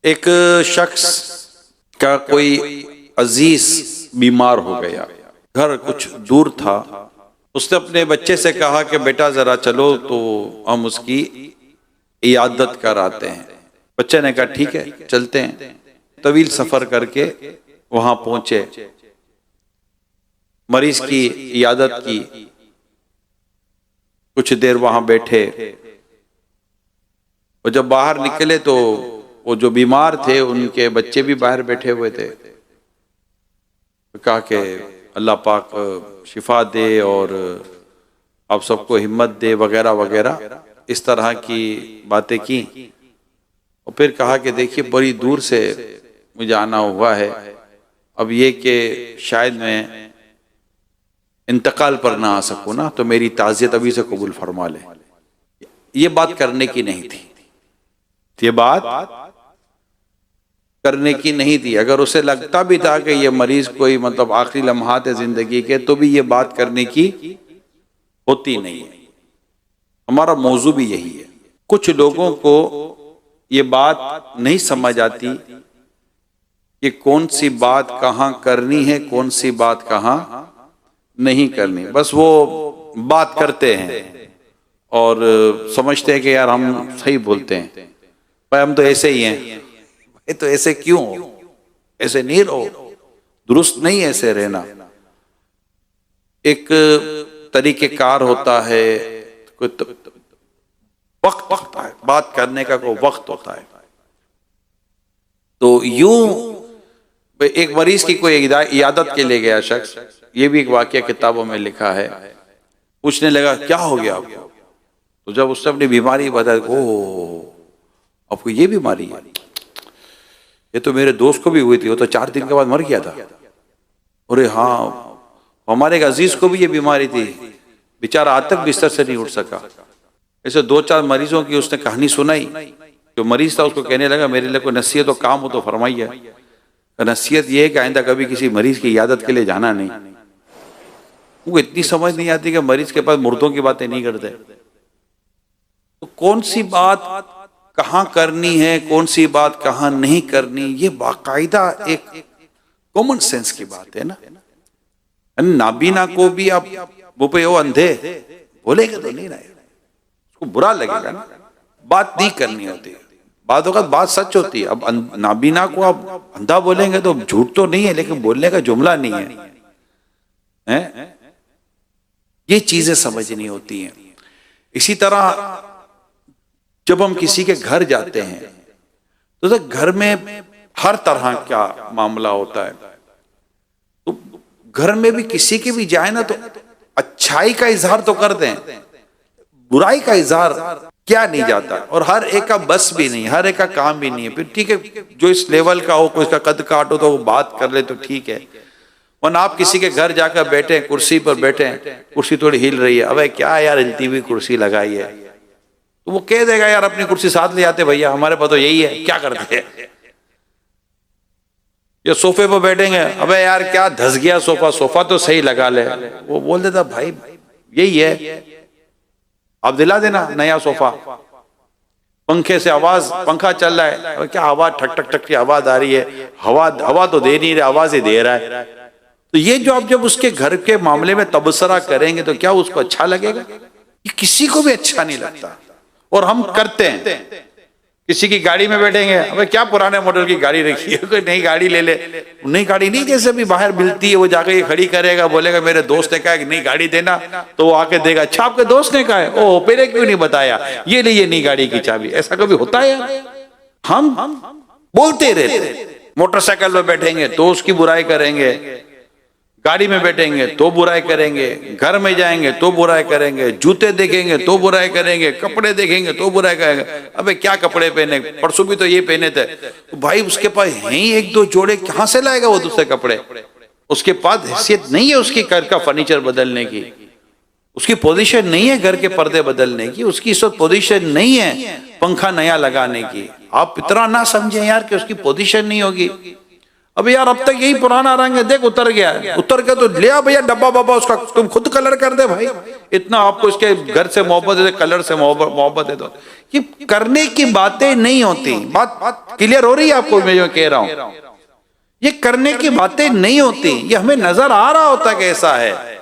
एक शख्स का कोई अजीज बीमार हो गया, घर कुछ दूर था। उसने अपने बच्चे से कहा कि बेटा जरा चलो तो हम उसकी इयादत कराते हैं। बच्चे ने कहा ठीक है चलते हैं। तवील सफर करके वहां पहुंचे, मरीज की इयादत की, कुछ देर वहां बैठे और जब बाहर निकले तो वो जो बीमार थे उनके बच्चे भी बाहर बैठे हुए थे। कहा कि अल्लाह पाक शिफा दे और आप सबको हिम्मत दे वगैरह वगैरह, इस तरह की बातें की। और फिर कहा कि देखिए बड़ी दूर से मुझे आना हुआ है, अब ये कि शायद मैं इंतकाल पर ना आ सकूं ना, तो मेरी ताज़ियत अभी से कबूल फरमा ले। ये बात करने की नहीं थी, ये बात करने की नहीं थी। अगर उसे लगता भी था कि ये मरीज कोई मतलब आखिरी लम्हात है जिंदगी के, तो भी ये बात करने की होती नहीं है। हमारा मौजू भी यही है। कुछ लोगों को ये बात नहीं समझ आती कि कौन सी बात कहाँ करनी है, कौन सी बात कहाँ नहीं करनी। बस वो बात करते हैं और समझते हैं कि यार हम सही बोलते हैं, भाई हम तो ऐसे ही हैं। भाई तो ऐसे क्यों हो? ऐसे नहीं रहो, दुरुस्त नहीं ऐसे रहना। एक तरीकेकार होता है, कोई वक्त होता है, बात करने का कोई वक्त होता है। तो यूं एक मरीज की कोई इयादत के लिए गया शख्स, ये भी एक वाकया किताबों में लिखा है। पूछने लगा क्या हो गया आपको? तो जब उसने अपनी बीमारी बताई, ओह आपको ये बीमारी है, ये तो मेरे दोस्त को भी हुई थी, वो तो 4 दिन के बाद मर गया था। अरे हाँ, हमारे एक अजीज को भी ये बीमारी थी, बेचारा आज तक बिस्तर से नहीं उठ सका। ऐसे 2-4 मरीजों की उसने कहानी सुनाई। जो मरीज था उसको कहने लगा मेरे लिए कोई नसीहत तो काम हो तो फरमाइए। नसीहत ये है कि आइंदा कभी किसी मरीज की इयादत के लिए जाना नहीं। उनको इतनी समझ नहीं आती कि मरीज के पास मुर्दों की बातें नहीं करते। तो कौन सी बात कहाँ करनी है, कौन सी बात कहाँ नहीं करनी, ये बाकायदा एक कॉमन सेंस की बात है ना। नाबीना को भी आप वो पे वो अंधे बोलेंगे तो नहीं रहे, उसको बुरा लगेगा ना। बात नहीं करनी होती, बात होगा बात सच होती है। अब नाबीना को आप अंधा बोलेंगे तो झूठ तो नहीं है, लेकिन बोलने का जुमला नहीं है। ये चीजें समझनी होती हैं। इसी तरह जब हम किसी के घर जाते हैं तो घर में हर तरह का मामला होता है। तो घर में भी किसी के भी जाए ना तो अच्छाई का इजहार तो कर दें, बुराई का इजहार क्या नहीं जाता। और हर एक का बस भी नहीं, हर एक का काम भी नहीं है। फिर ठीक है जो इस लेवल का हो, कोई इसका कद काट हो तो वो बात कर ले तो ठीक है। वरना आप किसी के घर जाकर बैठे, कुर्सी पर बैठे, कुर्सी थोड़ी हिल रही है, अबे क्या यार हिलती हुई कुर्सी लगाई है, तो वो कह देगा यार अपनी कुर्सी साथ ले आते भैया, हमारे पास तो यही है, क्या करते हैं। या सोफे पर बैठेंगे, अबे यार क्या धस गया सोफा, सोफा तो सही लगा ले। वो बोल देता भाई यही है, आप दिला देना नया सोफा। पंखे से आवाज, पंखा चल रहा है, अबे क्या आवाज ठक ठक ठक की आवाज आ रही है, हवा तो दे नहीं रहा, आवाज ही दे रहा है। तो ये जो आप जब उसके घर के मामले में तबसरा करेंगे तो क्या उसको अच्छा लगेगा? ये किसी को भी अच्छा नहीं लगता। और हम करते हैं, किसी की गाड़ी में बैठेंगे, अबे क्या पुराने मॉडल की गाड़ी रखी है, कोई नई गाड़ी ले ले। नई गाड़ी नहीं जैसे भी बाहर मिलती है, वो जाकर ये खड़ी करेगा, बोलेगा मेरे दोस्त ने कहा कि नई गाड़ी देना, तो वो आके देगा, अच्छा आपके दोस्त ने कहा है, ओह पहले क्यों नहीं बताया, ये लीजिए नई गाड़ी की चाबी। ऐसा कभी होता है यार? हम बोलते रहते। मोटरसाइकिल में बैठेंगे तो उसकी बुराई करेंगे, गाड़ी में बैठेंगे तो बुराई करेंगे, घर में जाएंगे तो बुराई करेंगे, जूते देखेंगे तो बुराई करेंगे, कपड़े देखेंगे तो बुराई करेंगे। अबे क्या कपड़े पहने, परसों भी तो ये पहने थे। तो भाई उसके पास है ही 1-2 जोड़े, कहां से लाएगा वो दूसरे कपड़े? उसके पास हैसियत नहीं है उसकी घर का फर्नीचर बदलने की, उसकी पोजीशन नहीं है घर के पर्दे बदलने की, उसकी इस वक्त पोजीशन नहीं है पंखा नया लगाने की। आप इतना ना समझें यार कि उसकी पोजीशन नहीं होगी। अब यार अब तक यही पुराना रंग है, देख उतर गया है, उतर के तो लिया भैया डब्बा बाबा उसका, तुम खुद कलर कर दे भाई, इतना आपको इसके घर से मोहब्बत है, कलर से मोहब्बत है। तो ये करने की बातें नहीं होती। बात क्लियर हो रही है आपको मैं जो कह रहा हूं? ये करने की बातें नहीं होती, ये हमें नजर आ रहा होता कैसा है।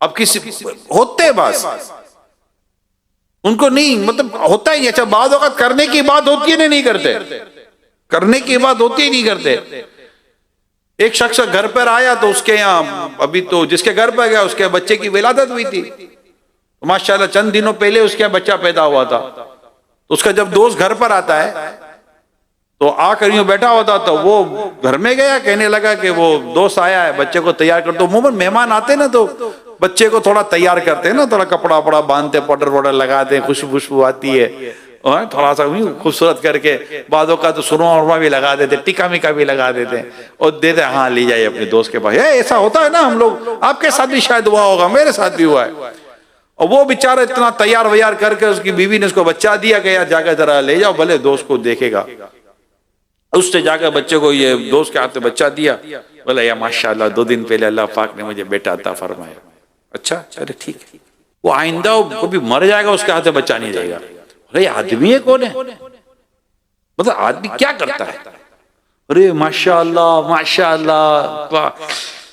अब किसी होते बस उनको नहीं मतलब होता ही नहीं। अच्छा बाद वक्त करने की बात होती है नहीं करते, करने की बात होती ही नहीं करते। एक शख्स घर पर आया तो उसके यहाँ अभी तो जिसके घर पर गया उसके बच्चे की विलादत हुई थी, तो माशाल्लाह चंद दिनों पहले उसके यहाँ बच्चा पैदा हुआ था। तो उसका जब दोस्त घर पर आता है तो आकर यूं बैठा होता, तो वो घर में गया, कहने लगा कि वो दोस्त आया है, बच्चे को तैयार कर। तो मुंह में मेहमान आते ना तो बच्चे को थोड़ा तैयार करते हैं ना, थोड़ा कपड़ा वपड़ा बांधते, पाउडर वाउडर लगाते हैं, खुशबू आती है, और थोड़ा सा खूबसूरत करके बादों का तो सुरमा उरमा भी लगा देते, टिका मिका भी लगा देते हैं और देते, हाँ ले जाइए अपने दोस्त के पास। ऐसा होता है ना हम लोग, आपके साथ भी शायद हुआ होगा, मेरे साथ भी हुआ है। और वो बेचारा इतना तैयार वैयार करके उसकी बीवी ने उसको बच्चा दिया कि यार जाकर जरा ले जाओ, भले दोस्त को देखेगा। उससे जाकर बच्चे को ये दोस्त के हाथ में बच्चा दिया, बोला या माशाल्लाह 2 दिन पहले अल्लाह पाक ने मुझे बेटा अता फरमाया। अच्छा चले ठीक है। वो आइंदा कभी मर जाएगा उसके हाथ में बच्चा नहीं रहेगा। अरे आदमी है कौन है, मतलब आदमी क्या करता है? अरे माशाल्लाह माशाल्लाह, वाह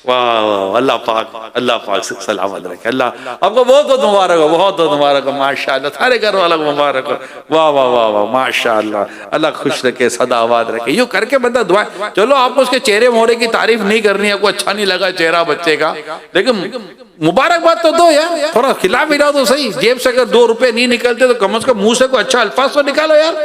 वाह, अल्लाह पाक सलामत रखे, अल्लाह आपको बहुत बहुत मुबारक हो, बहुत बहुत मुबारक हो, माशाल्लाह, सारे घर वालों को मुबारक हो, वाह वाह वाह वाह माशाल्लाह, अल्लाह खुश रखे, सदाबाद रखे। यूं करके बंदा दुआ। चलो आपको उसके चेहरे मोहरे की तारीफ नहीं करनी है, आपको अच्छा नहीं लगा चेहरा बच्चे का, लेकिन मुबारकबाद तो दो यार, थोड़ा खिला पिलाओ तो सही। जेब से अगर 2 रुपए नहीं निकलते तो कम से कम मुंह से कोई अच्छा अल्फाज तो निकालो यार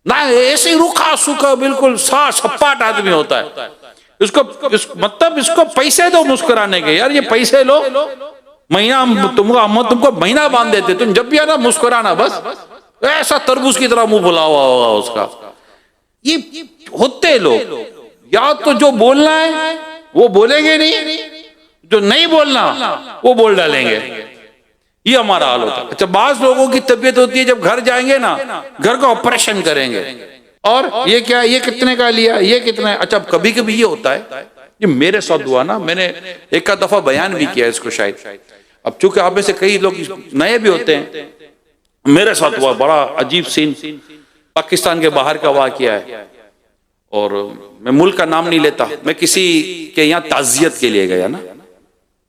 ना। ऐसे ही रूखा सूखा बिल्कुल सपाट आदमी होता है, मतलब इसको पैसे दो मुस्कुराने के, यार ये पैसे लो, महीना तुमको महीना बांध देते, तुम जब भी आना मुस्कुराना, बस ऐसा तरबूज की तरह मुंह फुला हुआ होगा उसका। ये होते लोग, या तो जो बोलना है वो बोलेंगे नहीं, जो नहीं बोलना वो बोल डालेंगे, ये हमारा हाल होता है। अच्छा बाज लोगों की तबीयत होती है जब घर जाएंगे ना, घर का ऑपरेशन करेंगे, और ये क्या, ये कितने का लिया, ये कितना है। अच्छा कभी कभी ये होता है, ये मेरे साथ हुआ ना, मैंने एक का दफा बयान भी किया इसको शायद। अब चूंकि आप में से कई लोग नए भी होते हैं, मेरे साथ हुआ बड़ा अजीब सीन, पाकिस्तान के बाहर का वाकया है, और मैं मुल्क का नाम नहीं लेता, मैं किसी के यहाँ ताजियत के लिए गया ना,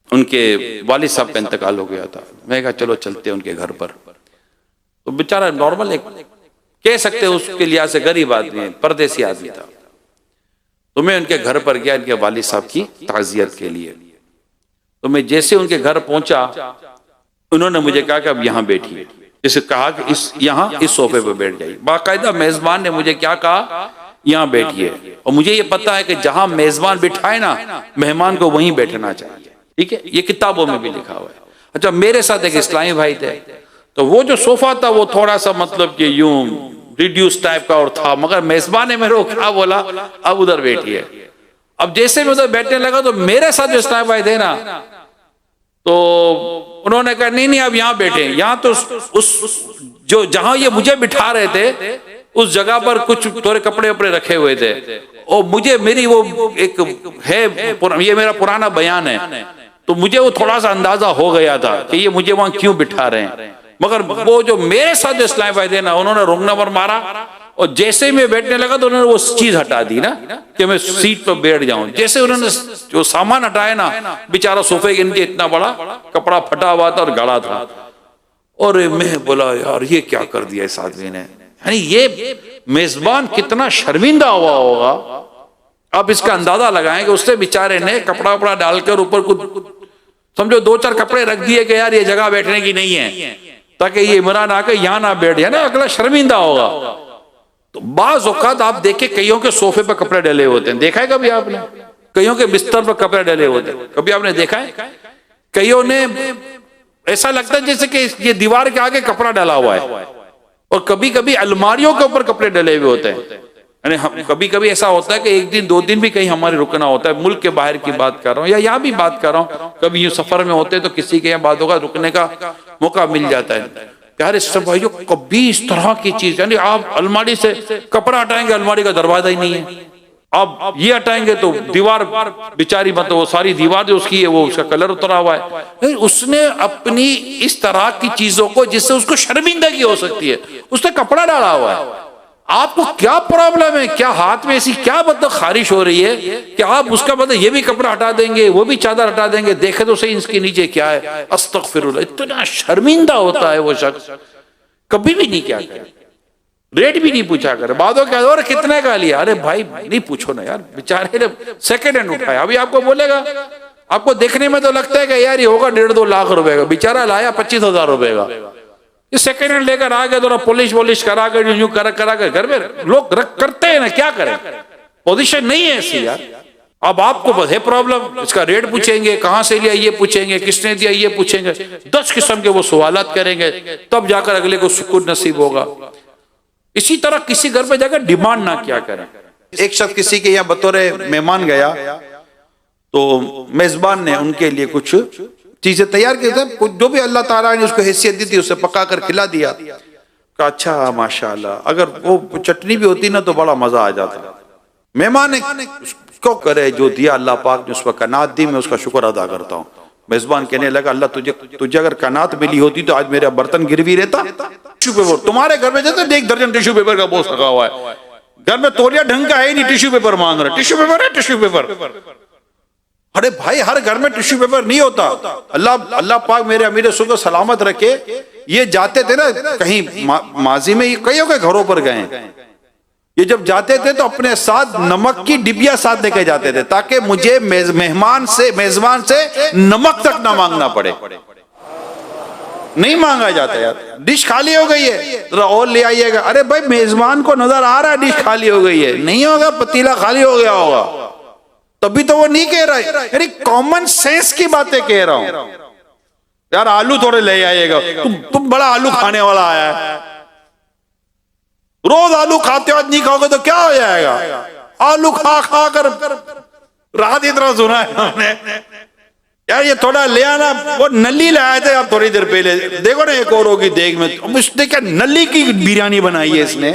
उनके वालिद साहब का इंतकाल हो गया था। मैं कहा चलो चलते हैं उनके घर पर। तो बेचारा नॉर्मल एक कह सकते उसके लिहाज से गरीब आदमी, परदेसी आदमी था। तो मैं उनके घर पर गया इनके वालिद साहब की ताजियत के लिए। तो मैं जैसे उनके घर पहुंचा, उन्होंने मुझे कहा कि अब यहाँ बैठिए, जैसे कहा कि इस सोफे पर बैठ जाइए। बाकायदा मेजबान ने मुझे क्या कहा, यहाँ बैठिए। और मुझे ये पता है कि जहां मेजबान बिठाए ना, मेहमान को वहीं बैठना चाहिए, ठीक है, ये किताबों में भी लिखा हुआ है। अच्छा मेरे साथ एक इस्लामी भाई थे, तो वो जो सोफा था वो थोड़ा सा मतलब कि यूं रिड्यूस टाइप का और था, मगर मेजबान ने मेरे को क्या बोला, अब उधर बैठिए। अब जैसे मैं उधर बैठने लगा तो मेरे साथ जो इस्लामी भाई थे ना, तो उन्होंने कहा नहीं अब यहाँ बैठे। यहाँ तो उस जो जहां ये मुझे बिठा रहे थे उस जगह पर कुछ थोड़े कपड़े वपड़े रखे हुए थे, और मुझे मेरी वो एक है, ये मेरा पुराना बयान है, तो मुझे वो थोड़ा सा अंदाजा हो गया था कि ये मुझे वहां क्यों बिठा रहे हैं। मगर वो जो मेरे साथ जो इस्लामी भाई थे ना, उन्होंने रोकना पर मारा, और जैसे मैं बैठने लगा तो उन्होंने वो चीज हटा दी ना कि मैं सीट पर बैठ जाऊं। जैसे उन्होंने जो सामान हटाया ना, बेचारा सोफे के नीचे इतना बड़ा कपड़ा फटा हुआ था और गड़ा था, और मैं बोला यार ये क्या कर दिया इस आदमी ने, यानी ये मेजबान कितना शर्मिंदा हुआ होगा। आप इसका अंदाजा लगाएं कि उससे बेचारे ने कपड़ा वपड़ा डालकर ऊपर कुछ समझो 2-4 कपड़े रख दिए कि यार ये जगह बैठने की नहीं है, ताकि ये इमरान आके यहाँ ना बैठ जाए ना, अगला शर्मिंदा होगा। तो बाज औकात आप देखे कईयों के सोफे पर कपड़े डले होते हैं, देखा है कभी आपने? कईयों के बिस्तर पर कपड़े डले होते हैं, कभी आपने देखा है? कईयों ने ऐसा लगता है जैसे कि ये दीवार के आगे कपड़ा डला हुआ है, और कभी कभी अलमारियों के ऊपर कपड़े डले हुए होते हैं। यानी कभी कभी ऐसा होता है कि 1 दिन 2 दिन भी कहीं हमारे रुकना होता है, मुल्क के बाहर की बात कर रहा हूँ या यहाँ भी बात कर रहा हूँ, कभी यूं सफर में होते हैं तो किसी के यहाँ बात होगा, रुकने का मौका मिल जाता है। प्यारे सब भाइयों, कभी इस तरह की चीज, यानी आप अलमारी से कपड़ा हटाएंगे अलमारी का दरवाजा ही नहीं है, अब ये हटाएंगे तो दीवार बेचारी, मतलब वो सारी दीवार जो उसकी है वो उसका कलर उतरा हुआ है। उसने अपनी इस तरह की चीजों को जिससे उसको शर्मिंदगी हो सकती है, उसने कपड़ा डाला हुआ है। आपको क्या प्रॉब्लम है? क्या हाथ में ऐसी क्या मतलब खारिश हो रही है कि आप उसका मतलब ये भी कपड़ा हटा देंगे, वो भी चादर हटा देंगे, देखे तो सही इसके नीचे क्या है। अस्तगफिरुल्लाह, इतना शर्मिंदा होता है वो शख्स, कभी भी नहीं क्या करे, रेट भी नहीं पूछा करे। बादों क्या और कितने का लिया, अरे भाई नहीं पूछो ना यार, बेचारे ने सेकेंड हैंड उठाया। अभी आपको बोलेगा, आपको देखने में तो लगता है कि यार ये होगा 1.5-2 लाख रुपए का, बेचारा लाया 25,000 रुपए का। ये सेकेंड हैंड लेकर आ गया, थोड़ा पॉलिश करा कर यूं करा कर घर में लोग करते हैं ना, क्या करें, पोजीशन नहीं है ऐसी यार। अब आपको बस है प्रॉब्लम, इसका रेट पूछेंगे, कहां से लिया ये पूछेंगे, किसने दिया ये पूछेंगे, 10 किस्म के वो सवालात करेंगे, तब जाकर अगले को सुकून नसीब होगा। इसी तरह किसी घर पे जाकर डिमांड ना क्या करें। एक शख्स किसी के यहाँ बतौर मेहमान गया, तो मेजबान ने उनके लिए कुछ चीजें तैयार की थी, जो भी अल्लाह ताला ने उसको हैसियत दी थी उसे पका कर खिला दिया। कहा अच्छा माशाल्लाह, अगर वो चटनी भी होती ना तो बड़ा मजा आ जाता। मेहमान ने उसको करे जो दिया अल्लाह पाक ने, उस पर कनात दी, मैं उसका शुक्र अदा करता हूँ। मेजबान कहने लगा अल्लाह तुझे अगर कनात मिली होती तो आज मेरा बर्तन गिरवी रहता। टिश्यू पेपर तुम्हारे घर में जैसे 1 दर्जन टिश्यू पेपर का बोझ लगा हुआ है, घर में तौलिया ढंग का है नहीं, टिश्यू पेपर मांग रहा, टिश्यू पेपर है टिश्यू पेपर। अरे भाई हर घर में टिश्यू पेपर नहीं होता। अल्लाह पाक मेरे अमीर सुबह सलामत रखे, ये जाते थे ना कहीं माजी में, कईयों के घरों पर गए, ये जब जाते थे तो अपने साथ नमक की डिबिया साथ लेके जाते थे, ताकि मुझे मेजबान से नमक तक ना मांगना पड़े। नहीं मांगा जाता यार, डिश खाली हो गई है तो और ले आइएगा। अरे भाई मेजबान को नजर आ रहा है डिश खाली हो गई है, नहीं होगा पतीला खाली हो गया होगा, तभी तो वो नहीं कह रहा है। यानी कॉमन सेंस की बातें कह रहा हूं यार। आलू थोड़े ले आइएगा, तुम बड़ा आलू खाने वाला आया है, रोज आलू खाते हो, आज नहीं खाओगे तो क्या हो जाएगा। आलू खा खा कर रात इतना सुना है हमने यार, ये थोड़ा ले आना। वो नली लाए थे आप थोड़ी देर पहले, देखो ना एक और होगी देख में, अब इसने क्या नली की बिरयानी बनाई है इसने।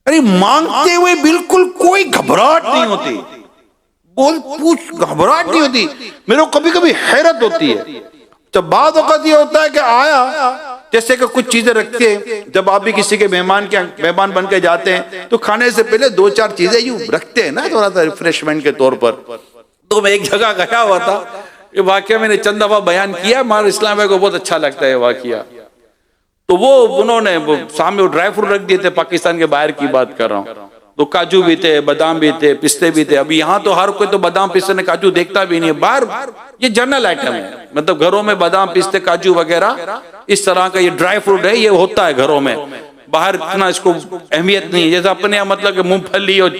अरे मांगते हुए बिल्कुल कोई घबराहट नहीं होती, पूछ घबराहट नहीं होती। मेरे को कभी कभी हैरत होती है, जब बाद वक्त ये होता है कि आया जैसे कि कुछ चीजें रखते हैं, जब आप भी किसी के मेहमान बन के जाते हैं तो खाने से पहले 2-4 चीजें यूं रखते हैं ना, थोड़ा सा रिफ्रेशमेंट के तौर पर। तो मैं एक जगह गया हुआ था, ये वाकया मैंने चंद दफा बयान किया, हमारे इस्लाम भाई को बहुत अच्छा लगता है वाकया। तो वो उन्होंने सामने ड्राई फ्रूट रख दिए थे, पाकिस्तान के बाहर की बात कर रहा हूँ, तो काजू भी थे, बादाम भी थे, पिस्ते भी थे। अभी यहाँ तो हर कोई तो बादाम पिस्ते ने काजू देखता भी नहीं है, बाहर ये जनरल आइटम है, मतलब घरों में बादाम पिस्ते काजू वगैरह इस तरह का ये ड्राई फ्रूट है, ये होता है घरों में। बाहर इतना इसको अहमियत नहीं है, जैसे अपने यहाँ मतलब मूंगफली और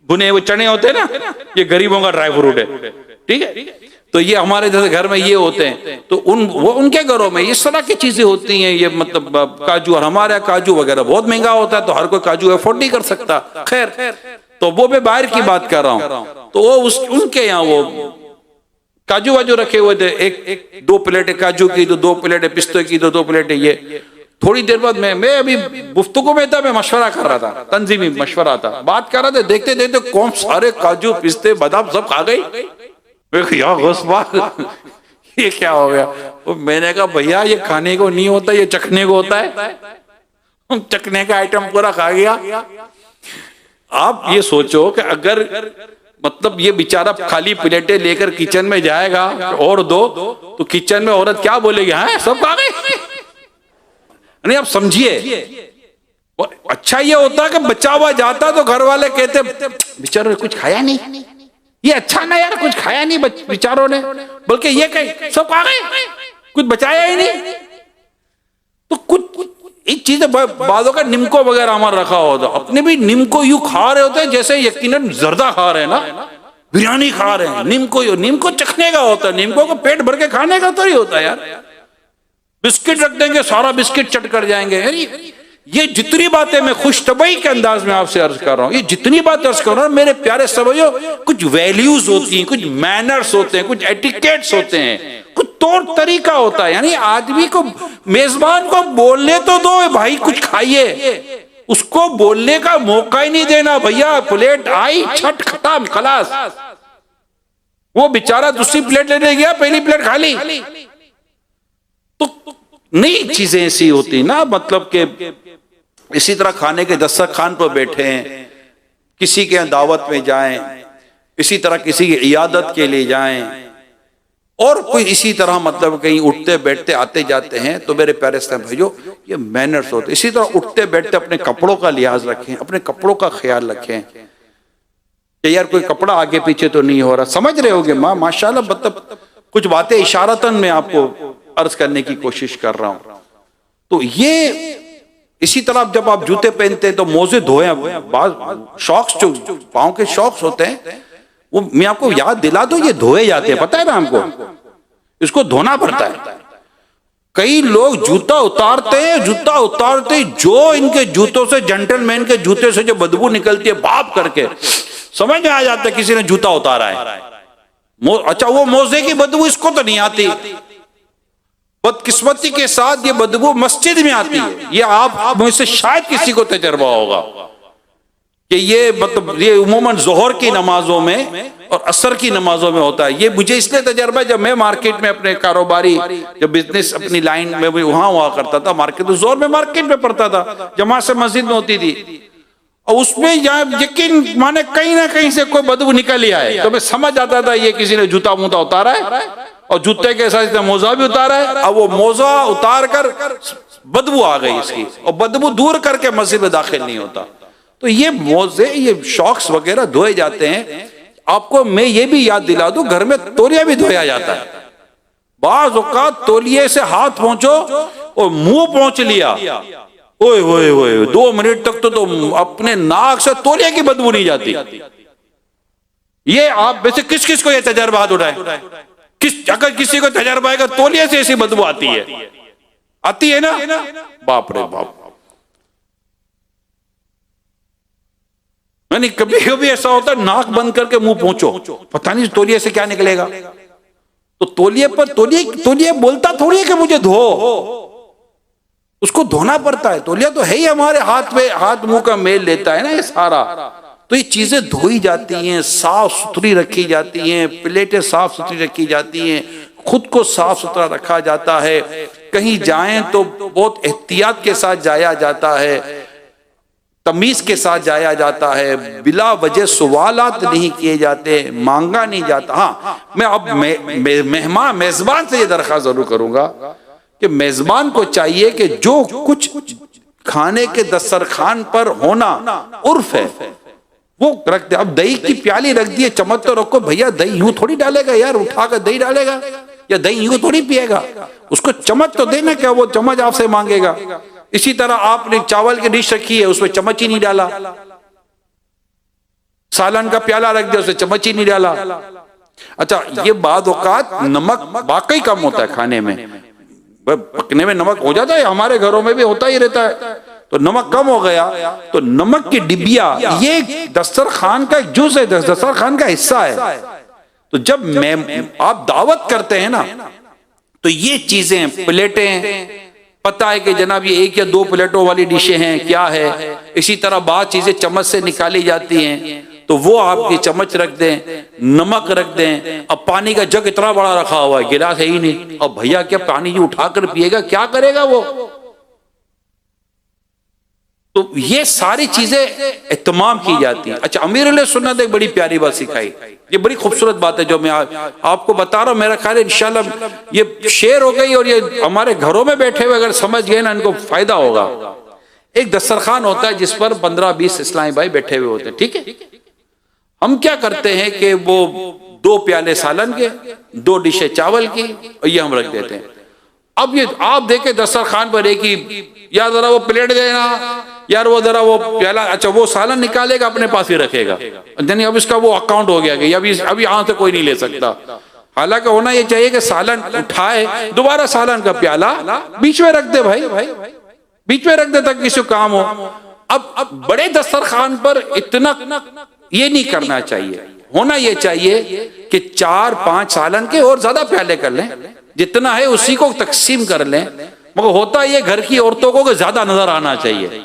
भुने हुए चने होते हैं ना, ये गरीबों का ड्राई फ्रूट है, ठीक है। तो ये हमारे जैसे घर में ये होते हैं, तो उनके घरों में इस तरह की चीजें होती हैं, ये मतलब काजू। और हमारे यहाँ काजू वगैरह बहुत महंगा होता है, तो हर कोई काजू अफोर्ड नहीं कर सकता। खैर, तो वो मैं बाहर की बात कर रहा हूँ, तो वो उनके यहाँ वो काजू वाजू रखे हुए थे, 1-2 प्लेटें काजू की, तो 2 प्लेटें पिस्ते की, तो 2 प्लेटें ये। थोड़ी देर बाद मैं अभी गुफ्तगू में था, मैं मशवरा कर रहा था, तंजीमी मशवरा था, बात कर रहा था, देखते देखते कौन सारे काजू पिस्ते बादाम सब खा गई। ये क्या हो गया? वो मैंने कहा भैया ये खाने को नहीं होता, ये चखने को होता है। चखने का आइटम पूरा खा गया। आप ये सोचो कि अगर मतलब ये बेचारा खाली प्लेटें लेकर किचन में जाएगा और दो, तो किचन में औरत क्या बोलेगी? हाँ सब खा गए। नहीं आप समझिए, अच्छा ये होता कि बचा हुआ जाता तो घर वाले कहते बेचारों ने कुछ खाया नहीं, ये अच्छा ना यार कुछ खाया नहीं बेचारों ने, बल्कि ये कहे सब खा गए, कुछ बचाया ही नहीं। तो कुछ एक चीज बालों का निमको वगैरह हमारा रखा होता, अपने भी निमको यूं खा रहे होते हैं जैसे यकीनन जर्दा खा रहे हैं ना, बिरयानी खा रहे हैं। निमको चखने का होता है, निमको को पेट भर के खाने का तो ही होता है यार। बिस्किट रख देंगे, सारा बिस्किट चट कर जाएंगे। ये जितनी बातें मैं खुश तबई के अंदाज में आपसे अर्ज कर रहा हूँ, ये जितनी बातें अर्ज कर रहा हूँ मेरे प्यारे समझो, कुछ वैल्यूज होती हैं, कुछ मैनर्स होते हैं, कुछ एटिकेट्स होते हैं, कुछ तौर तरीका होता है। यानी आदमी को, मेजबान को बोलने तो दो भाई कुछ खाइए, उसको बोलने का मौका ही नहीं देना भैया। प्लेट आई, छट, खत्म, खलास। वो बेचारा दूसरी प्लेट लेने गया, पहली प्लेट खाली। तो नई चीजें ऐसी होती ना, मतलब कि इसी तरह खाने के दस्तरखान पर बैठे हैं, किसी के यहाँ दावत में जाएं, इसी तरह किसी की इयादत के लिए जाएं, और कोई इसी तरह मतलब कहीं उठते बैठते आते जाते हैं, तो मेरे प्यारे इस्लाम भाइयों, ये मैनर्स होते। इसी तरह उठते बैठते अपने कपड़ों का लिहाज रखें, अपने कपड़ों का ख्याल रखें कि यार कोई कपड़ा आगे पीछे तो नहीं हो रहा। समझ रहे होगे माँ, माशाल्लाह, मतलब कुछ बातें इशारतन में आपको अर्ज करने की कोशिश कर रहा हूं। तो ये इसी तरह जब आप जूते पहनते हैं तो मोजे धोए, शॉक्स जो पाँव के शॉक्स होते हैं, वो मैं आपको याद दिला दूं, ये धोए जाते हैं, पता है ना हमको, इसको धोना पड़ता है। कई लोग जूता उतारते जो इनके जूतों से, जेंटलमैन के जूते से जो बदबू निकलती है, बाप करके समझ में आ जाता है किसी ने जूता उतारा है। अच्छा, वो मोजे की बदबू इसको तो नहीं आती, बदकिस्मती के साथ ये बदबू मस्जिद में आती है। ये आप मुझसे शायद किसी को तजर्बा होगा कि ये मतलब ये उमूमन जोहर की नमाजों में और असर की नमाजों में होता है। ये मुझे इसलिए तजर्बा, जब मैं मार्केट में अपने कारोबारी, जब बिजनेस अपनी लाइन में वहां हुआ करता था, मार्केट तो जोर में मार्केट में पड़ता था, जमात से मस्जिद में होती थी, और उसमें यकीन माने कहीं ना कहीं से कोई बदबू निकल ही आए तो मैं समझ आता था ये किसी ने जूता मूता उतारा है, और जूते के साथ मोजा भी उतारा है। अब वो मोजा उतार कर बदबू आ गई इसकी, और बदबू दूर करके मस्जिद में दाखिल नहीं होता। तो ये मोजे, ये शॉक्स वगैरह धोए जाते हैं। आपको मैं ये भी याद दिला दूं, घर में तौलिया भी धोया जाता है। बाज़ औक़ात तौलिए से हाथ पहुंचो और मुंह पहुंच लिया, ओए ओए ओए, 2 मिनट तक तो अपने नाक से तौलिया की बदबू नहीं जाती। ये आप वैसे किस किस को ये तजर्बा हाथ उठाए, अगर किसी को तजर्बा है तौलिया से ऐसी बदबू आती है ना, बाप रे बाप। नहीं, कभी कभी ऐसा होता है नाक बंद करके मुंह पहुंचो, पता नहीं तौलिए से क्या निकलेगा। तो तौलिए पर तौलिए बोलता थोड़ी है कि मुझे धो, उसको धोना पड़ता है। तौलिया तो है ही हमारे हाथ में, हाथ मुंह का मेल लेता है ना ये सारा। तो ये चीजें धोई जाती हैं, साफ सुथरी रखी जाती हैं, प्लेटें साफ सुथरी रखी जाती हैं, खुद को साफ सुथरा रखा जाता है। कहीं जाएं तो बहुत एहतियात के साथ जाया जाता है, तमीज के साथ जाया जाता है, बिला वजह सवालात नहीं किए जाते, मांगा नहीं जाता। हाँ, मैं अब मेहमान मेजबान से ये दरख्वास्त जरूर करूंगा कि मेजबान को चाहिए कि जो कुछ खाने के दस्तरखान पर होना उर्फ है वो रख दे। अब दही की प्याली रख दी है, चम्मच तो रखो भैया, दही यूं थोड़ी डालेगा यार, उठाकर दही डालेगा, या दही यूं थोड़ी पिएगा, उसको चम्मच तो देना, क्या वो चम्मच आपसे मांगेगा। इसी तरह आपने चावल की डिश रखी है, उसमें चम्मच ही नहीं डाला, सालन का प्याला रख दिया, उसमें चम्मच ही नहीं डाला। अच्छा, ये बाद औकात नमक वाकई कम होता है खाने में, पकने में नमक हो जाता है, हमारे घरों में भी होता ही रहता है। तो नमक कम हो गया तो नमक की डिबिया, ये दस्तरखान का एक जुज़ है, दस्तरखान का हिस्सा है। तो जब आप दावत करते हैं ना, तो ये चीजें, प्लेटें, पता है कि जनाब ये 1 या 2 प्लेटों वाली डिशें हैं, क्या है। इसी तरह बात चीजें चम्मच से निकाली जाती हैं, तो वो आपकी चम्मच रख दें, नमक रख दें। अब पानी का जग इतना बड़ा रखा हुआ है, गिलास है ही नहीं, अब भैया क्या पानी उठाकर पिएगा, क्या करेगा वो। तो ये सारी चीजें एहतमाम की जाती हैं। अच्छा, अमीरुल सुन्नत एक बड़ी प्यारी बात सिखाई, ये बड़ी खूबसूरत बात है जो मैं आपको बता रहा हूँ। मेरा ख्याल है इंशाल्लाह ये शेयर हो गई, और ये हमारे घरों में बैठे हुए अगर समझ गए ना, इनको फायदा होगा। एक दस्तरखान होता है जिस पर 15-20 इस्लामी भाई बैठे हुए होते हैं, ठीक है। हम क्या करते हैं कि वो 2 प्याले सालन के, 2 डिशे चावल की, और ये हम रख देते हैं। अब ये आप देखें दस्तरखान पर एक ही, यार जरा वो प्लेट देना, यार वो जरा वो प्याला, अच्छा वो सालन निकालेगा अपने पास ही रखेगा, यानी अब इसका वो अकाउंट हो गया कि अभी यहाँ से कोई नहीं ले सकता। हालांकि होना ये चाहिए कि सालन उठाए, दोबारा सालन का प्याला बीच में रख दे भाई, बीच में रख दे ताकि किसी काम हो। अब बड़े दस्तरखान पर इतना ये नहीं करना चाहिए। होना ये चाहिए कि 4-5 सालन के और ज्यादा प्याले कर लें, जितना है उसी को तकसीम कर लें। मगर होता ये घर की औरतों को ज्यादा नजर आना चाहिए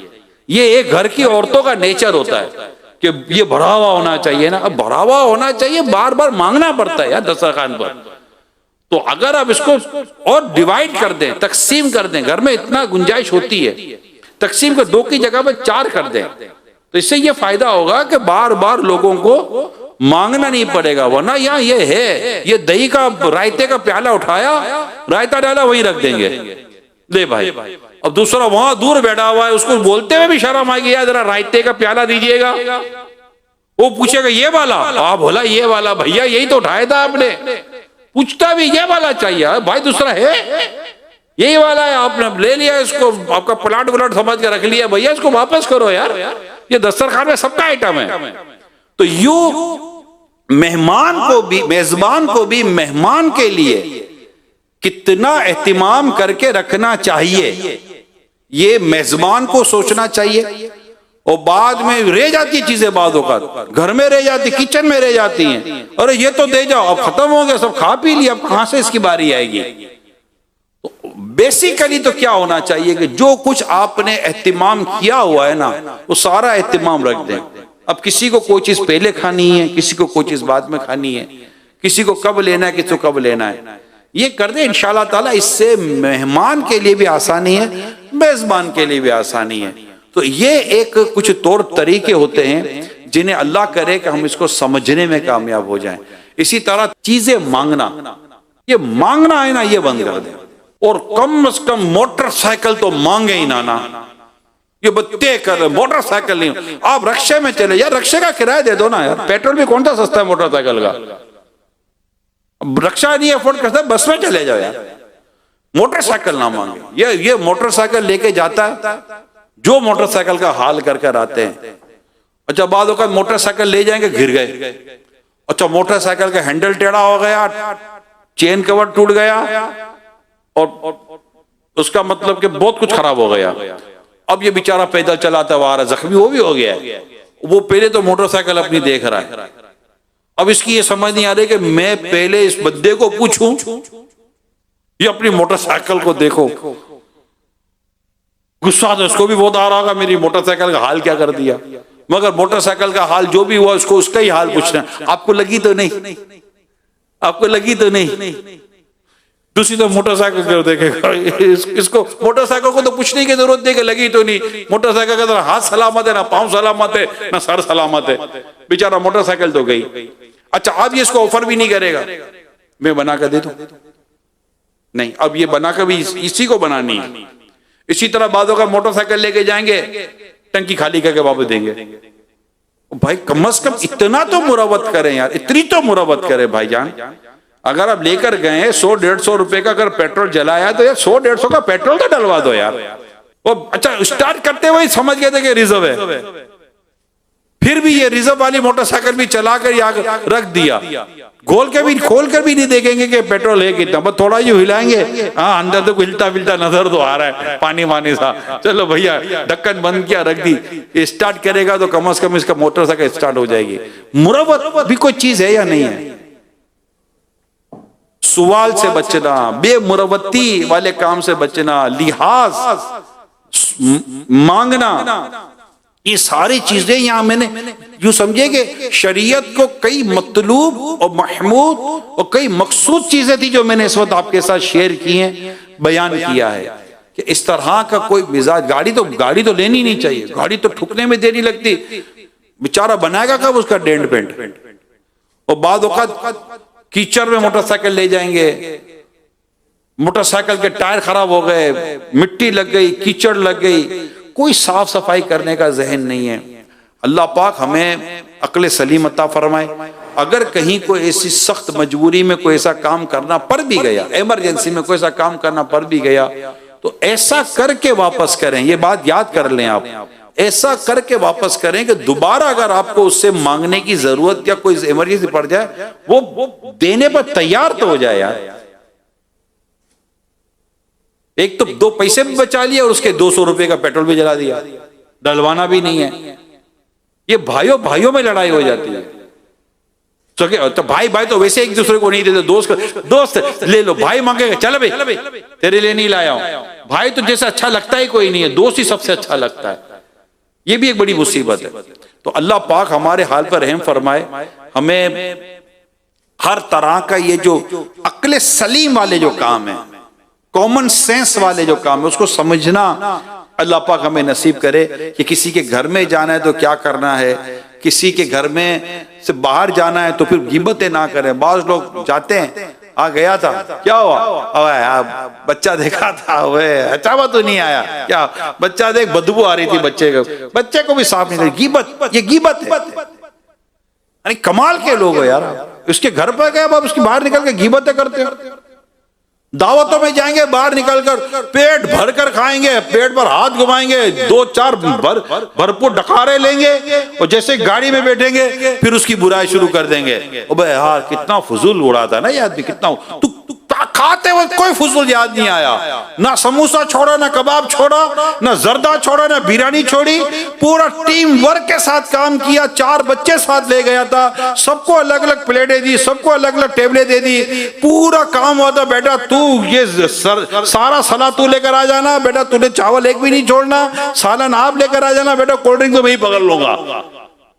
ये एक घर की औरतों का नेचर होता है कि ये भरा हुआ होना चाहिए ना। अब भरा हुआ होना चाहिए, बार बार मांगना पड़ता है यार दस्तरखान पर। तो अगर आप इसको और डिवाइड कर दें, तकसीम कर दें, घर में इतना गुंजाइश होती है, तकसीम को 2 की जगह पे 4 कर दें, तो इससे ये फायदा होगा कि बार बार लोगों को मांगना नहीं पड़ेगा। वरना यहाँ ये है, ये दही का रायते का प्याला उठाया, रायता डाला, वहीं रख देंगे, ले भाई। अब दूसरा वहां दूर बैठा हुआ है, उसको बोलते हुए भी शर्म आएगी, यार जरा रायते का प्याला दीजिएगा। वो पूछेगा ये वाला, आप बोला ये वाला, भैया यही तो उठाया था आपने। पूछता भी ये वाला चाहिए, भाई दूसरा है, यही वाला है, आपने ले लिया इसको, आपका प्लाट व्लाट समझ के रख लिया, भैया इसको वापस करो यार, ये दस्तरखान में सबका आइटम है। तो यूं मेहमान को भी, मेजबान को भी मेहमान के लिए कितना एहतिमाम करके रखना चाहिए, ये मेजबान को सोचना चाहिए। और बाद में रह जाती चीजें, बाद औक़ात घर में रह जाती, किचन में रह जाती हैं, अरे ये तो दे जाओ, अब खत्म हो गया, सब खा पी लिया, अब कहां से इसकी बारी आएगी। तो बेसिकली तो क्या होना चाहिए कि जो कुछ आपने एहतिमाम किया हुआ है ना, वो सारा एहतिमाम रख दें। अब किसी को कोई चीज पहले खानी है, किसी को कोई चीज बाद में खानी है, किसी को कब लेना है, किसी को कब लेना है, ये कर दे इंशाअल्लाह ताला। इससे मेहमान के लिए भी आसानी है, मेजबान के लिए भी आसानी है। तो ये एक कुछ तौर तरीके होते हैं जिन्हें अल्लाह करे कि हम इसको समझने में कामयाब हो जाएं। इसी तरह चीजें मांगना, ये मांगना है ना, ये बंद कर दे। और कम से कम मोटरसाइकिल तो मांगे ही ना, ये बत्ते कर, मोटरसाइकिल नहीं। आप रक्शे में चले यार, रक्शे का किराया दे दो ना यार, पेट्रोल भी कौन सा सस्ता है मोटरसाइकिल का। रक्षा नहीं अफोर्ड करता, बस में चले जाओ यार, मोटरसाइकिल ना मांगे। ये मोटरसाइकिल लेके जाता है, जो मोटरसाइकिल का हाल कर कर आते हैं। अच्छा बाद होकर मोटरसाइकिल ले जाएंगे, गिर गए, अच्छा मोटरसाइकिल का हैंडल टेढ़ा हो गया, चेन कवर टूट गया, और उसका मतलब कि बहुत कुछ खराब हो गया। अब ये बेचारा पैदल चलाता हुआ आ रहा, जख्मी वो भी हो गया है। वो पहले तो मोटरसाइकिल अपनी देख रहा है, अब इसकी ये समझ नहीं आ रही कि मैं पहले इस बंदे को पूछूं, ये अपनी मोटरसाइकिल को देखो। गुस्सा तो उसको भी बहुत आ रहा होगा, मेरी मोटरसाइकिल का हाल क्या कर दिया। मगर मोटरसाइकिल का हाल जो भी हुआ, उसको उसका ही हाल पूछना, आपको लगी तो नहीं, आपको लगी तो नहीं। दूसरी तो मोटरसाइकिल को देखेगा, इसको मोटरसाइकिल को तो पूछने की जरूरत नहीं कि लगी तो नहीं। मोटरसाइकिल का तो हाथ सलामत है, ना पांव सलामत है, ना सर सलामत है, बेचारा मोटरसाइकिल तो गई। अच्छा अब ये इसको ऑफर भी नहीं करेगा, मैं बना कर दे दूं, नहीं, अब ये बनाकर भी इसी को बनानी है। इसी तरह बादों का मोटरसाइकिल लेके जाएंगे, टंकी खाली करके वापस देंगे। भाई कम से कम इतना तो मुरवत करें यार, इतनी तो मुरवत करें भाईजान। अगर आप लेकर गए 100-150 रुपए का अगर पेट्रोल जलाया, तो यार 100-150 का पेट्रोल तो डलवा दो यार। वो अच्छा स्टार्ट करते हुए समझ गए थे कि रिजर्व है, फिर भी ये रिजर्व वाली मोटरसाइकिल भी चला कर रख दिया, खोल कर भी नहीं देखेंगे कि पेट्रोल है कितना, बस थोड़ा ही हिलाएंगे, हाँ अंदर तो हिलता विलता नजर तो आ रहा है, पानी वानी सा, चलो भैया ढक्कन बंद किया, रख दी। स्टार्ट करेगा तो कम से कम इसका मोटरसाइकिल स्टार्ट हो जाएगी। मुरवत भी कोई चीज है या नहीं है? सवाल से बचना, बेमुरवती वाले काम से बचना, लिहाज मांगना, ये सारी चीजें यहां मैंने यूं समझे कि शरीयत को कई मतलूब और महमूद और कई मकसूद चीजें थी जो मैंने इस वक्त आपके साथ शेयर की हैं, बयान किया है कि इस तरह का कोई मिजाज। गाड़ी तो लेनी नहीं चाहिए, गाड़ी तो ठुकने में देरी लगती, बेचारा बनाएगा कब उसका डेंट पेंट। और बाद औक़ात कीचड़ में मोटरसाइकिल ले जाएंगे, मोटरसाइकिल के टायर खराब हो गए, मिट्टी लग गई, कीचड़ लग गई, कोई साफ सफाई करने का जहन नहीं है। अल्लाह पाक हमें अक्ल सलीम अता फरमाए। अगर कहीं कोई ऐसी सख्त मजबूरी में कोई ऐसा काम करना पड़ भी गया, इमरजेंसी में कोई ऐसा काम करना पड़ भी गया, तो ऐसा करके वापस करें। ये बात याद कर लें आप, ऐसा करके वापस करें कि दोबारा अगर आपको उससे मांगने की जरूरत या कोई इमरजेंसी पड़ जाए, वो देने पर तैयार तो हो जाए यार। एक तो 2 पैसे भी बचा लिए और उसके 200 रुपए का पेट्रोल भी जला दिया, डलवाना भी नहीं है। ये भाइयों में लड़ाई हो जाती है। तो भाई तो वैसे एक दूसरे को नहीं देते, दोस्त ले लो, भाई मांगेगा चल भाई तेरे लिए नहीं लाया हूं। भाई तो जैसे अच्छा लगता ही कोई नहीं है, दोस्त ही सबसे अच्छा लगता है। ये भी एक बड़ी मुसीबत है। तो अल्लाह पाक हमारे हाल पर रहम फरमाए, हमें हर तरह का ये जो अक्ल सलीम वाले जो काम है, कॉमन सेंस वाले जो काम है, उसको समझना अल्लाह पाक हमें नसीब करे कि किसी के घर में जाना है तो क्या करना है, किसी के घर में से बाहर जाना है तो फिर गिबतें ना करें। बाज लोग जाते हैं, गया था, क्या हुआ, बच्चा देखा था, वे अच्छा बात तो नहीं आया, क्या बच्चा देख बदबू आ रही थी बच्चे को भी साफ नहीं करी, गिबत, ये गिबत है। अरे कमाल के लोग हो यार, उसके घर पर गए, अब उसकी बाहर निकल के गिबतें करते हो। दावतों में जाएंगे, बाहर निकलकर पेट भर कर खाएंगे, पेट पर हाथ घुमाएंगे, 2-4 भरपूर डकारे लेंगे, और जैसे गाड़ी में बैठेंगे फिर उसकी बुराई शुरू कर देंगे। अबे यार कितना फजूल उड़ाता ना ये आदमी, कितना तू खाते वक्त कोई फजूल याद नहीं आया, ना समोसा छोड़ा, ना कबाब छोड़ा, ना जर्दा छोड़ा, ना बिरयानी छोड़ी, पूरा टीम वर्क के साथ काम किया। 4 बच्चे साथ ले गया था, सबको अलग अलग प्लेटें दी, सबको अलग अलग टेबलें दे दी, पूरा काम हुआ था। बेटा तू ये सारा सलाद तू लेकर आ जाना, बेटा तूने चावल एक भी नहीं छोड़ना, सालन आप लेकर आ जाना, बेटा कोल्ड ड्रिंक तो मैं ही पकड़ लूंगा।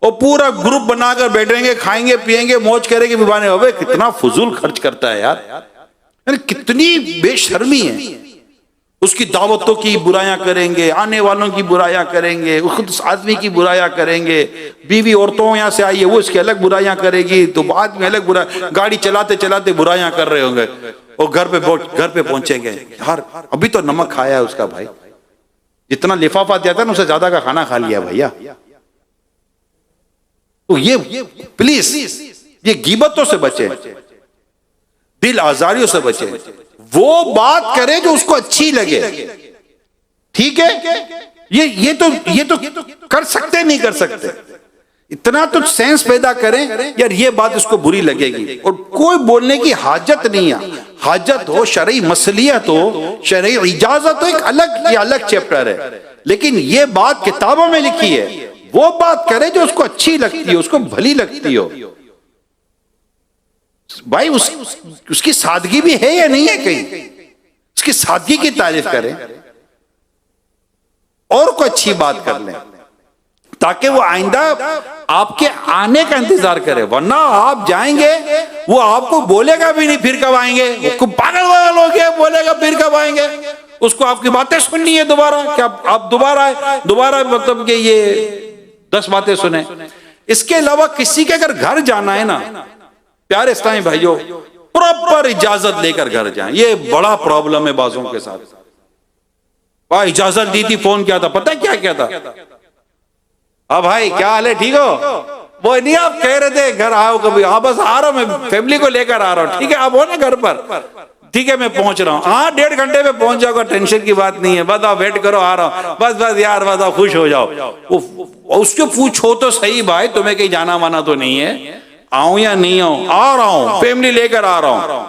और पूरा ग्रुप बनाकर बैठेंगे, खाएंगे पिएंगे, मौज करेंगे। विवाने अबे कितना फजूल खर्च करता है यार, कितनी बेशर्मी है। उसकी दावतों की बुराइयां करेंगे, आने वालों की बुराइयां करेंगे, खुद आदमी की बुराइयां करेंगे, बीवी औरतों यहाँ से आई है वो इसकी अलग बुराइयां करेगी, तो बाद में अलग बुरा, गाड़ी चलाते चलाते बुराइयां कर रहे होंगे, और घर पे पहुंचेंगे, यार अभी तो नमक खाया है उसका भाई, जितना लिफाफा दिया था ना उससे ज्यादा का खाना खा लिया भैया। तो ये प्लीज ये गिबतों से बचे, दिल आजारियों से बचे, वो बात करे जो उसको अच्छी लगे, ठीक है। ये तो कर सकते नहीं कर सकते, इतना तो सेंस पैदा करें यार ये बात उसको बुरी लगेगी, और कोई बोलने की हाजत नहीं है। हाजत हो, शरई मसलियत हो, शरई इजाजत हो, ये अलग चैप्टर है, लेकिन ये बात किताबों में लिखी है, वो बात करे जो उसको अच्छी लगती हो, उसको भली लगती हो। भाई उसकी सादगी भी है या नहीं है, कहीं उसकी सादगी की तारीफ करें और कोई अच्छी बात कर लें, ताकि वो आइंदा आपके आने का इंतजार करे। वरना आप जाएंगे, वो आपको बोलेगा भी नहीं फिर कब आएंगे, वो पागल वागल हो गया, बोलेगा फिर कब आएंगे, उसको आपकी बातें सुननी है दोबारा, क्या आप दोबारा मतलब कि ये 10 बातें सुने। इसके अलावा किसी के अगर घर जाना है ना, प्यारे इस्लामी भाइयों, प्रॉपर इजाजत लेकर घर जाएं। ये बड़ा प्रॉब्लम है बाजों के साथ। भाई इजाजत दी थी, फोन किया था, पता है क्या था, हाँ भाई क्या हाल है, ठीक हो, वो नहीं आप कह रहे थे घर आओ कभी, हाँ बस आ रहा हूं, मैं फैमिली को लेकर आ रहा हूँ, ठीक है आप हो ना घर पर, ठीक है मैं पहुंच रहा हूँ, हाँ 1.5 घंटे में पहुंच जाओगा, टेंशन की बात नहीं है, बस आप वेट करो, आ रहा हूँ, बस यार बस आप खुश हो जाओ। उसको पूछो तो सही भाई, तुम्हें कहीं जाना माना तो नहीं है, आऊं या नहीं आऊं, आ रहा हूं, फैमिली लेकर आ रहा हूं।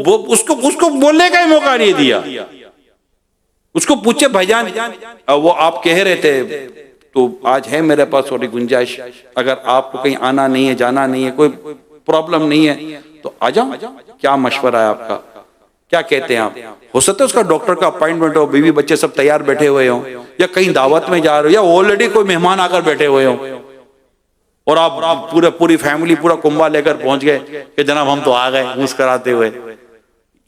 वो उसको बोलने का ही मौका नहीं दिया। उसको पूछे भाईजान, वो आप कह रहे थे तो आज है मेरे पास थोड़ी गुंजाइश, अगर आपको कहीं आना नहीं है, जाना नहीं है, कोई प्रॉब्लम नहीं है तो आ जाओ, क्या मशवरा है आपका, क्या कहते हैं आप। हो सकता है उसका डॉक्टर का अपॉइंटमेंट हो, बीवी बच्चे सब तैयार बैठे हुए हो, या कहीं दावत में जा रहे हो, या ऑलरेडी कोई मेहमान आकर बैठे हुए हो, और आप पूरी फैमिली पूरा कुंभा लेकर पहुंच गए कि जनाब हम तो आ गए मुस्कुराते हुए।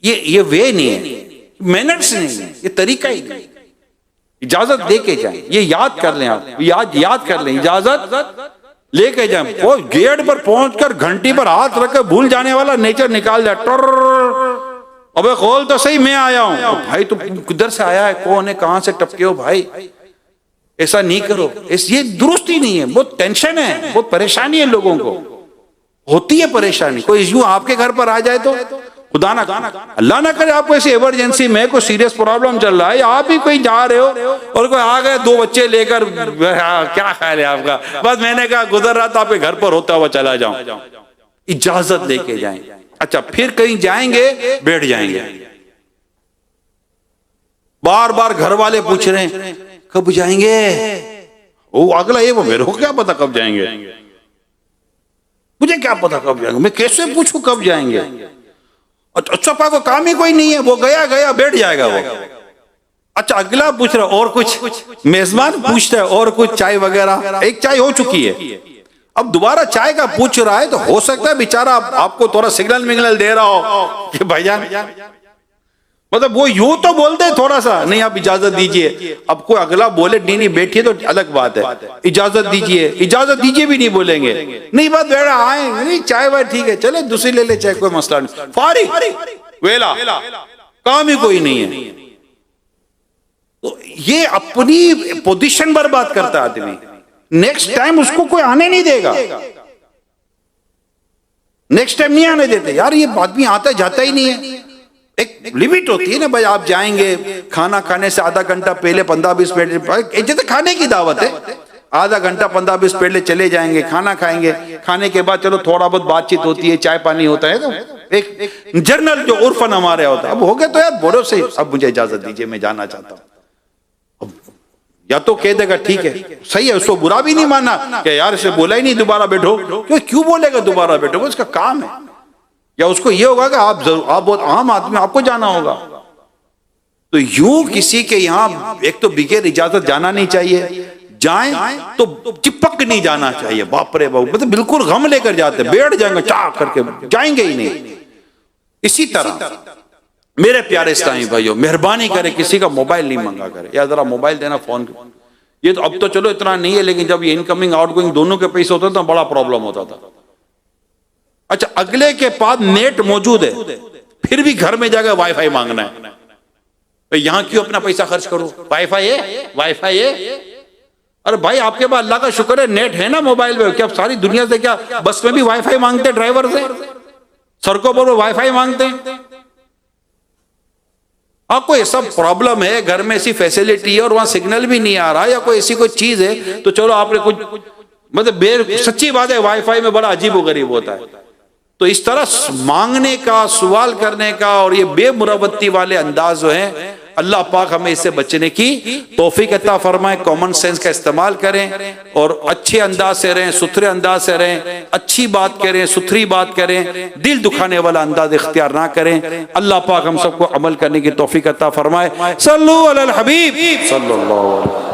ये वे नहीं है, मैनर्स नहीं है, ये तरीका ही नहीं। इजाजत दे के जाए, ये याद कर लें आप, याद कर लें, इजाजत लेके जाए। वो गेट पर पहुंचकर घंटी पर हाथ रखकर भूल जाने वाला नेचर निकाल जाए, अबे खोल तो सही, मैं आया हूं। भाई तुम किधर से आया है, कौन है, कहां से टपके हो भाई, ऐसा नहीं करो, ये दुरुस्त ही नहीं है। बहुत टेंशन है, बहुत परेशानी है, लोगों को होती है परेशानी। कोई यूं आपके घर पर आ जाए तो खुदा ना अल्लाह ना करे आपको ऐसी इमरजेंसी में कोई सीरियस प्रॉब्लम चल रहा है, या आप भी कहीं जा रहे हो और कोई आ गए 2 बच्चे लेकर, क्या ख्याल है आपका, बस मैंने कहा गुजर रहा था आपके घर पर होता हुआ चला जाऊं। इजाजत लेके जाएं। अच्छा फिर कहीं जाएंगे, बैठ जाएंगे, बार बार घर वाले पूछ रहे हैं कब जाएंगे, वो अगला ये वो मेरे को क्या पता कब जाएंगे, मुझे क्या पता कब जाएंगे, मैं कैसे पूछूं कब जाएंगे। अच्छा पाको काम ही कोई नहीं है, वो गया बैठ जाएगा वो। अच्छा अगला पूछ रहा और कुछ, मेजबान पूछता है और कुछ, चाय वगैरह, एक चाय हो चुकी है, अब दोबारा चाय का पूछ रहा है, तो हो सकता है बेचारा आपको थोड़ा सिग्नल मिग्नल दे रहा हो कि भाईजान, मतलब वो यूं तो बोलते हैं थोड़ा सा, नहीं आप इजाजत दीजिए। अब कोई अगला बोले नहीं नहीं बैठिए तो अलग बात है, इजाजत दीजिए भी नहीं बोलेंगे, नहीं बात बेड़ा आए, नहीं चाय वाय ठीक है, चले दूसरी ले ले चाय, कोई मसला नहीं, फारिग वेला, काम ही कोई नहीं है। तो ये अपनी पोजीशन बर्बाद करता है आदमी, नेक्स्ट टाइम उसको कोई आने नहीं देगा, नेक्स्ट टाइम नहीं आने देते। यार ये आदमी आता जाता ही नहीं है, एक लिमिट होती है ना भाई, आप जाएंगे खाना खाने से आधा घंटा पहले 15-20 मिनट, जैसे खाने की दावत है, आधा घंटा 15-20 पहले चले जाएंगे, खाना खाएंगे, खाने के बाद चलो थोड़ा बहुत बातचीत होती है, चाय पानी होता है, तो एक जर्नल जो उर्फन हमारे होता है। अब हो गया तो यार बोलो सही, अब मुझे इजाजत दीजिए मैं जाना चाहता हूँ, या तो कह देगा ठीक है सही है, उसको बुरा भी नहीं माना कि यार इसे बोला ही नहीं दोबारा बैठो, क्यों बोलेगा दोबारा बैठो, वो उसका काम है। या उसको ये होगा कि आप बहुत आम आदमी, आपको जाना होगा। तो यूं किसी के यहाँ एक तो बगैर इजाजत जाना नहीं चाहिए, जाएं तो चिपक नहीं जाना चाहिए, बाप रे बाप, मतलब बिल्कुल गम लेकर जाते, बैठ जाएंगे चाह करके, जाएंगे ही नहीं। इसी तरह मेरे प्यारे इस्लामी भाइयों, मेहरबानी करें किसी का मोबाइल नहीं मंगा करें, या जरा मोबाइल देना, फोन, ये तो अब तो चलो इतना नहीं है, लेकिन जब ये इनकमिंग आउटगोइंग दोनों के पैसे होते तो बड़ा प्रॉब्लम होता था। अच्छा अगले के पास नेट मौजूद है, फिर भी घर में जाकर वाईफाई मांगना है, तो यहां क्यों अपना पैसा खर्च करो, वाईफाई है। अरे भाई आपके पास अल्लाह का शुक्र है नेट है ना मोबाइल में, क्या सारी दुनिया से क्या बस में भी वाईफाई मांगते, ड्राइवर से सड़कों पर वाईफाई मांगते हैं। कोई ऐसा प्रॉब्लम है घर में, ऐसी फैसिलिटी है और वहां सिग्नल भी नहीं आ रहा, या कोई ऐसी कोई चीज है, तो चलो आपने कुछ, मतलब सच्ची बात है वाईफाई में बड़ा अजीब गरीब होता है। तो इस तरह मांगने का, सवाल करने का और ये बेमुरवत्ती वाले अंदाज जो है, अल्लाह पाक हमें इससे बचने की तौफीक अता फरमाए। कॉमन सेंस का इस्तेमाल करें और अच्छे अंदाज से रहें, सुथरे अंदाज से रहें, अच्छी बात करें, सुथरी बात करें, दिल दुखाने वाला अंदाज इख्तियार ना करें। अल्लाह पाक हम सबको अमल करने की तौफीक अता फरमाए। सल्लल्लाहु अलैहि हबीब सल्लल्लाहु अलैहि